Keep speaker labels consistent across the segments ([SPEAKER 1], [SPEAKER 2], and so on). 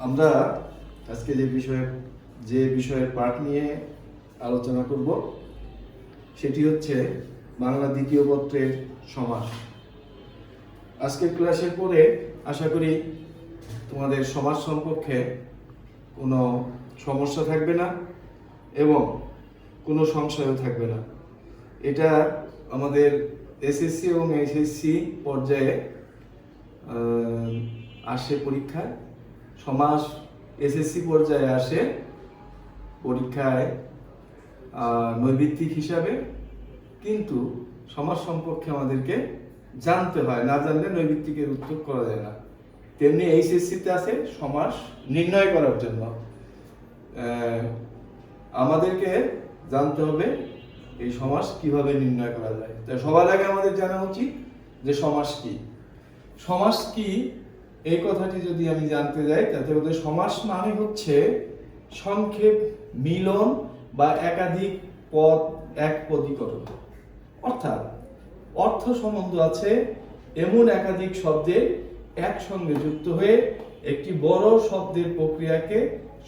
[SPEAKER 1] আমরা আজকে যে বিষয়ের পাঠ নিয়ে আলোচনা করব সেটি হচ্ছে বাংলা দ্বিতীয় পত্রের সমাস। আজকের ক্লাসের পরে আশা করি তোমাদের সমাজ সম্পর্কে কোনো সমস্যা থাকবে না এবং কোনো সংশয়ও থাকবে না। এটা আমাদের এসএসসি এবং এইচএসসি পর্যায়ে আসে পরীক্ষায়, সমাস এসএসসি পর্যায়ে আসে পরীক্ষায় নৈবিত্তিক হিসাবে, কিন্তু সমাজ সম্পর্কে আমাদেরকে জানতে হয়, না জানলে নৈবিত্তিকের উত্তর করা যায় না। তেমনি এইচএসসিতে আছে সমাস নির্ণয় করার জন্য আমাদেরকে জানতে হবে এই সমাস কিভাবে নির্ণয় করা যায়। তাই সবার আগে আমাদের জানা উচিত যে সমাস কি। সমাস কি এই কথাটি যদি আমি জানতে যাই, তাতে বলতে সমাস মানে হচ্ছে সংক্ষেপ, মিলন বা একাধিক পদ একপদীকরণ, অর্থাৎ অর্থ সম্বন্ধ আছে এমন একাধিক শব্দের একসঙ্গে যুক্ত হয়ে একটি বড় শব্দের প্রক্রিয়াকে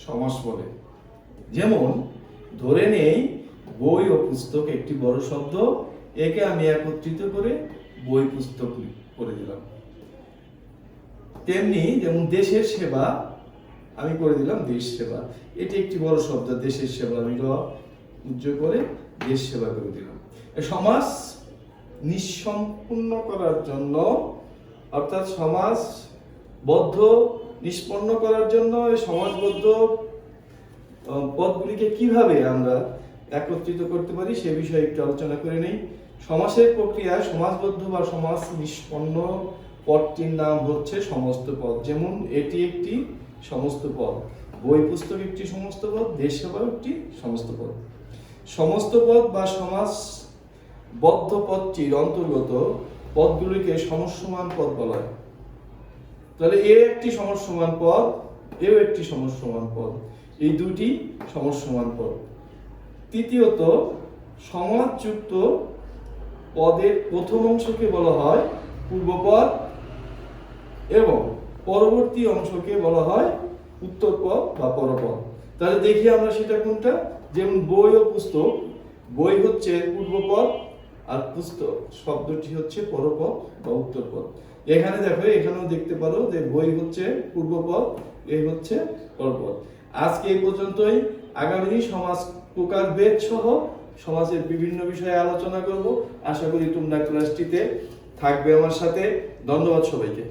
[SPEAKER 1] সমাস বলে। যেমন ধরে নেই বই ও পুস্তক একটি বড় শব্দ, একে আমি একত্রিত করে বই পুস্তক করে দিলাম। তেমনি যেমন দেশের সেবা আমি করে দিলাম দেশ সেবা, এটি একটি বড় শব্দ, দেশের সেবা আমি উজ্জ্বল করে দেশ সেবা করে দিলাম। সমাস নিঃসম্পূর্ণ করার জন্য, অর্থাৎ সমাজবদ্ধ নিষ্পন্ন করার জন্য এই সমাজবদ্ধ পদগুলিকে কিভাবে আমরা একত্রিত করতে পারি সে বিষয়ে একটু আলোচনা করে নেই। সমাসের প্রক্রিয়ায় সমাজবদ্ধ বা সমাজ নিষ্পন্ন পদটির নাম হচ্ছে সমস্ত পদ। যেমন এটি একটি সমস্ত পদ, বই পুস্তক একটি সমস্ত পদ, দেশ সেবা একটি সমস্ত পদ। সমস্ত পদ বা সমাসবদ্ধ পদটির অন্তর্গত পদগুলিকে সমসমান পদ বলা হয়। তাহলে এ একটি সমসমান পদ, এও একটি সমসমান পদ, এই দুটি সমসমান পদ। তৃতীয়ত, সমাসযুক্ত পদের প্রথম অংশকে বলা হয় পূর্বপদ এবং পরবর্তী অংশকে বলা হয় উত্তরপদ বা পরপদ। তাহলে দেখি আমরা সেটা কোনটা। যেমন বই ও পুস্তক, বই হচ্ছে পূর্বপদ আর পুস্তক শব্দটি হচ্ছে পরপদ বা উত্তরপদ। এখানে দেখো, এখানেও দেখতে পারো যে বই হচ্ছে পূর্বপদ, এই হচ্ছে পরপদ। আজকে এই পর্যন্তই। আগামী দিন সমাজ প্রকার ভেদ সহ সমাজের বিভিন্ন বিষয়ে আলোচনা করব। আশা করি তোমরা ক্লাসটিতে থাকবে আমার সাথে। ধন্যবাদ সবাইকে।